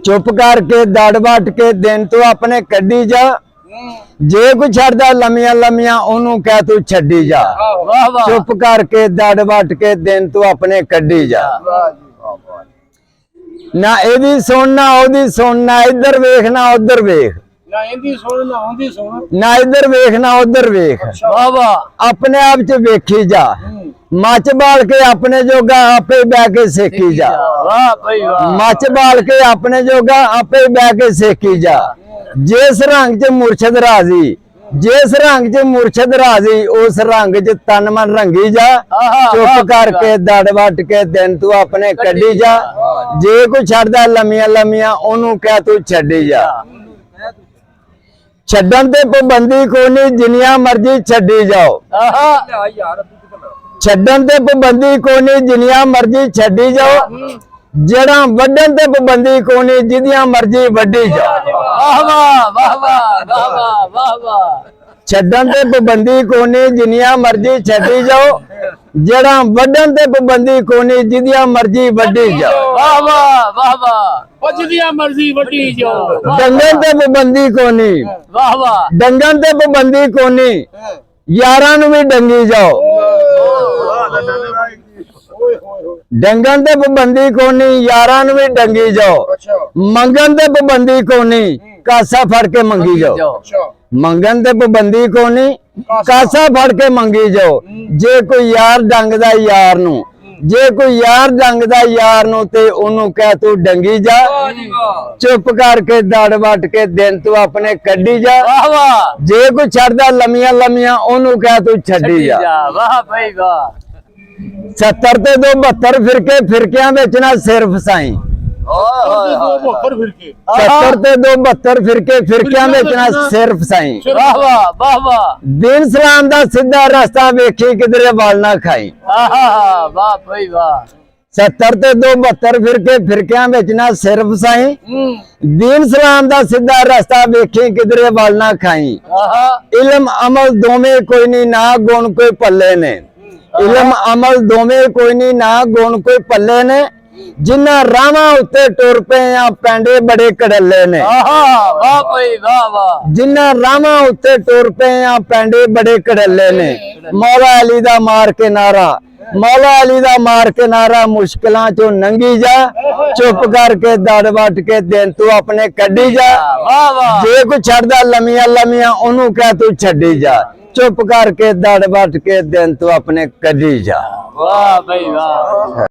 चुप करके दड़ वट के दिन तू अपने कड्डी जा जे कोई छड़दा लमिया लमिया ओनू कह तू छड्डी जा चुप करके दड़ वट के दिन तू अपने कड्डी जा ना एदी सुन ना ओदी सुन ना इधर वेख ना उधर वेख ना इंदी सुन ना ओदी सुन ना इधर वेख ना उधर वेख अपने आप च वेखी जा मच बाल के अपने जोगा आपे बह के सेकी जा मच बाल के अपने जोगा आपे बह के सेकी जा जिस रंग च मुर्शद राजी जिस रंग च मुर्शद राजी उस रंग च तन मन रंगी जा चुप करके दड़ वट के दिन तू अपने कड्डी जा जे कोई छड़दा लमिया लमिया ओनू कह तू छड्डी जा छड्डन ते पाबंदी कोई नहीं जिन्नियां मर्जी छड्डी जाओ छड्डन ते पाबंदी कोई नहीं जिन्नियां मर्जी छड्डी जाओ जड़ा वड्डन ते पाबंदी कोई नहीं जिदियां मर्जी वड्डी जाओ छड्डन ते पाबंदी कोई नहीं जिन्नियां मर्जी छड्डी जाओ जड़ा वड्डन ते पाबंदी कोई नहीं जिदियां मर्जी वड्डी जाओ जिदियां मर्जी वड्डी जाओ डंगन ते पाबंदी कोई नहीं डंगन ते पाबंदी कोई नहीं यारां नूं भी डंगी जाओ डंगन ते पाबंदी कोई नहीं यारां नूं भी डंगी जाओ मंगन ते पाबंदी कोई नहीं कासा फड़ के मंगी जाओ मंगन ते पाबंदी कोई नहीं कासा फड़ के मंगी जाओ जे कोई यार डंगदा यार नूं जे कोई यार डंगदा यार नूं ते ओनू कह तू डंगी जा चुप करके दड़ वट के दिन तू अपने कड्डी जा जे कोई छड़दा लमिया लमिया ओनू कह तू छड्डी जा 70 ते 72 फिरके फिरकियां विच ना सिर फसाई 70 ते 72 फिरके फिरकियां विच ना सिर फसाई दीन सलाम दा सीधा रास्ता वेखी किधरे वाल ना खाई 70 ते 72 फिरके फिरकियां विच ना सिर फसाई दीन सलाम दा सीधा रास्ता वेखी किधरे वाल ना खाई इल्म अमल दोवें कोई नहीं ना गुण कोई पल्ले ने इल्म अमल दोवें कोई नहीं ना गुण कोई पल्ले ने जिन्ना रावां उत्ते टुर पे आ पैंडे बड़े कड़ले ने जिन्ना रावां उत्ते टुर पे आ पैंडे बड़े कड़ले ने मौला अली दा मार के नारा मौला अली दा मार के नारा मुश्किलां चों नंगी जा चुप करके दड़ वट के दिन तू अपने कड्डी जा जे कोई छड़दा लमिया लमिया ओनू कह तू छड्डी जा चुप करके दड़ वट के दिन तू अपने कड्डी जा। वाह भाई वाह।